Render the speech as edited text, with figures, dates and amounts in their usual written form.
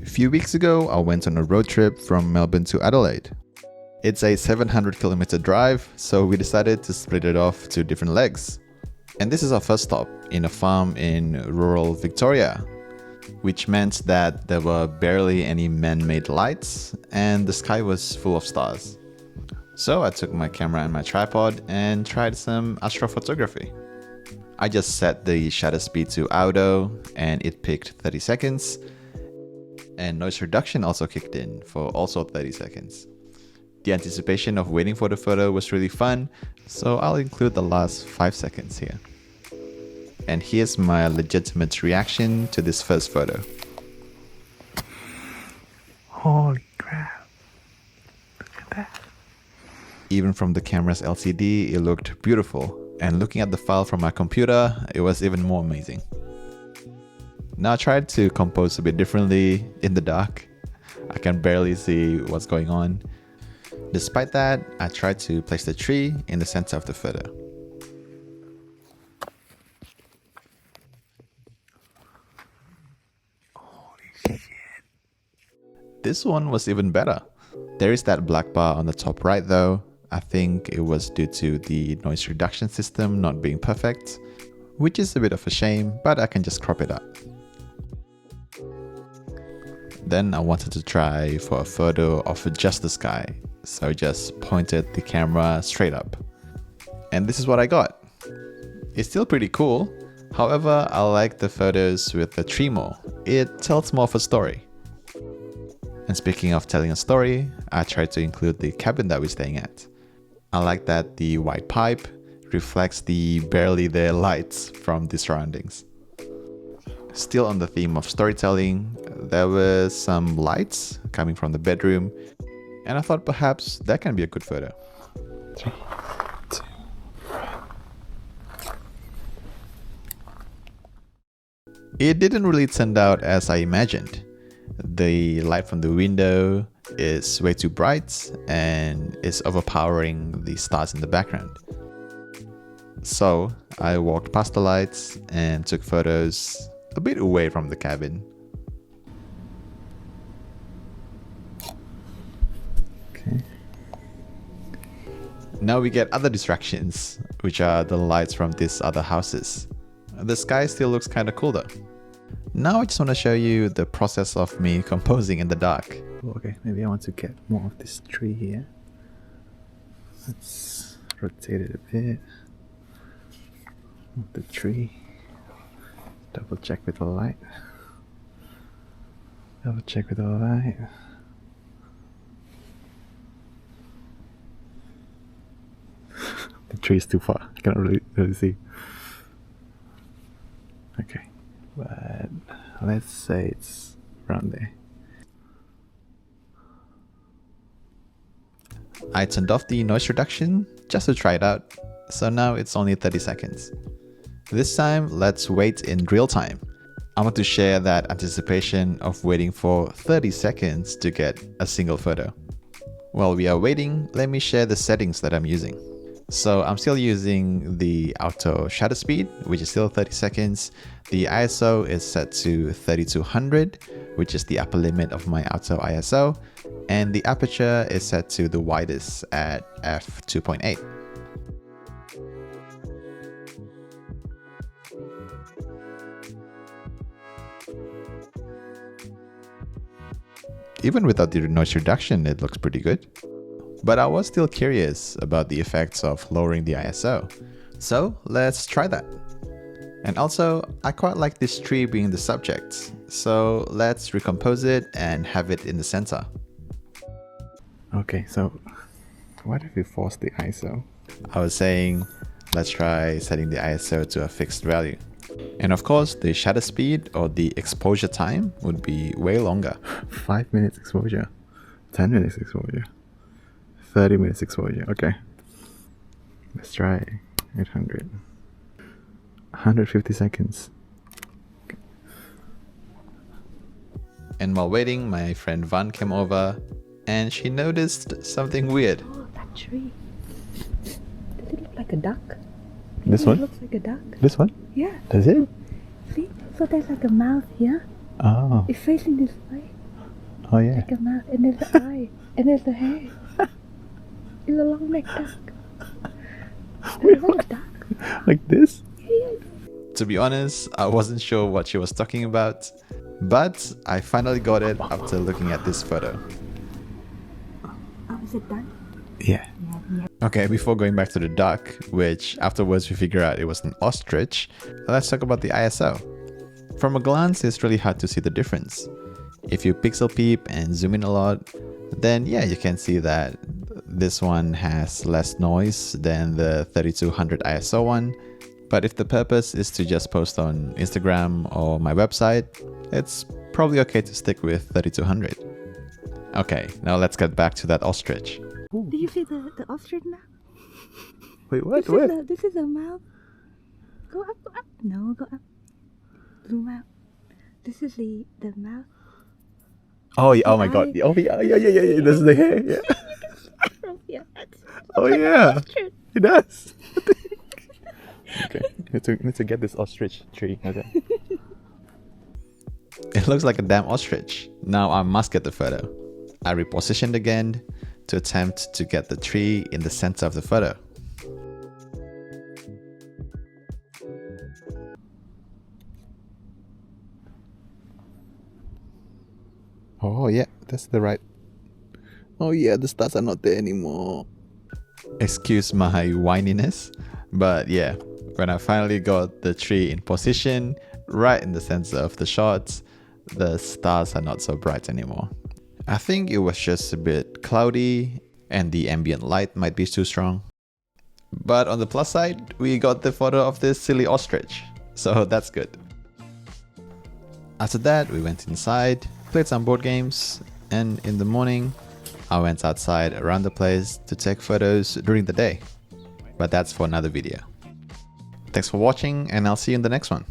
A few weeks ago, I went on a road trip from Melbourne to Adelaide. It's a 700-kilometer drive, so we decided to split it off to different legs. And this is our first stop in a farm in rural Victoria, which meant that there were barely any man-made lights and the sky was full of stars. So I took my camera and my tripod and tried some astrophotography. I just set the shutter speed to auto and it picked 30 seconds. And noise reduction also kicked in for also 30 seconds. The anticipation of waiting for the photo was really fun, so I'll include the last 5 seconds here. And here's my legitimate reaction to this first photo. Holy crap. Look at that. Even from the camera's LCD, it looked beautiful. And looking at the file from my computer, it was even more amazing. Now I tried to compose a bit differently in the dark. I can barely see what's going on. Despite that, I tried to place the tree in the center of the photo. Holy shit. This one was even better. There is that black bar on the top right though. I think it was due to the noise reduction system not being perfect, which is a bit of a shame, but I can just crop it up. Then I wanted to try for a photo of just the sky, so I just pointed the camera straight up. And this is what I got. It's still pretty cool, however I like the photos with the tree more. It tells more of a story. And speaking of telling a story, I tried to include the cabin that we're staying at. I like that the white pipe reflects the barely there lights from the surroundings. Still on the theme of storytelling, there were some lights coming from the bedroom, and I thought perhaps that can be a good photo. 3, 2, 1. It didn't really turn out as I imagined. The light from the window is way too bright and is overpowering the stars in the background. So I walked past the lights and took photos a bit away from the cabin. Okay. Now we get other distractions, which are the lights from these other houses. The sky still looks kinda cool though. Now I just want to show you the process of me composing in the dark. Okay, maybe I want to get more of this tree here. Let's rotate it a bit. Move the tree. Double check with the light. Double check with the light. The tree is too far. I cannot really see. Okay, but let's say it's around there. I turned off the noise reduction just to try it out, so now it's only 30 seconds. This time, let's wait in real time. I want to share that anticipation of waiting for 30 seconds to get a single photo. While we are waiting, let me share the settings that I'm using. So I'm still using the auto shutter speed, which is still 30 seconds. The ISO is set to 3200, which is the upper limit of my auto ISO. And the aperture is set to the widest at f2.8. Even without the noise reduction, it looks pretty good. But I was still curious about the effects of lowering the ISO. So let's try that. And also, I quite like this tree being the subject. So let's recompose it and have it in the center. Okay, so what if we force the ISO? I was saying, let's try setting the ISO to a fixed value. And of course, the shutter speed or the exposure time would be way longer. 5 minutes exposure, 10 minutes exposure, 30 minutes exposure. Okay, let's try 800. 150 seconds. Okay. And while waiting, my friend Van came over and she noticed something weird. Oh, that tree. Does it look like a duck? This It one? looks like a duck. This one? Yeah. Does it? See? So there's like a mouth here. Oh. It's facing this way. Oh yeah. Like a mouth, and there's the eye, and there's the hair. It's a long neck duck. It's a duck. Like this? To be honest, I wasn't sure what she was talking about, but I finally got it after looking at this photo. Oh, is it done? Yeah. Okay, before going back to the duck, which afterwards we figure out it was an ostrich, let's talk about the ISO. From a glance, it's really hard to see the difference. If you pixel peep and zoom in a lot, then yeah, you can see that this one has less noise than the 3200 ISO one. But if the purpose is to just post on Instagram or my website, it's probably okay to stick with 3200. Okay, now let's get back to that ostrich. Do you see the ostrich now? Wait, what? This is the mouth. Go up, go up. No, go up. Zoom out. This is the mouth. Oh, yeah, oh my god. Oh yeah. This is the hair. Yeah. Yeah. Oh yeah. It does. Okay. Need to get this ostrich tree. Okay. It looks like a damn ostrich. Now I must get the photo. I repositioned again to attempt to get the tree in the center of the photo. Oh yeah, that's the right. Oh yeah, the stars are not there anymore. Excuse my whininess, but yeah, when I finally got the tree in position, right in the center of the shots, the stars are not so bright anymore. I think it was just a bit cloudy and the ambient light might be too strong. But on the plus side, we got the photo of this silly ostrich, so that's good. After that, we went inside, played some board games, and in the morning, I went outside around the place to take photos during the day. But that's for another video. Thanks for watching, and I'll see you in the next one.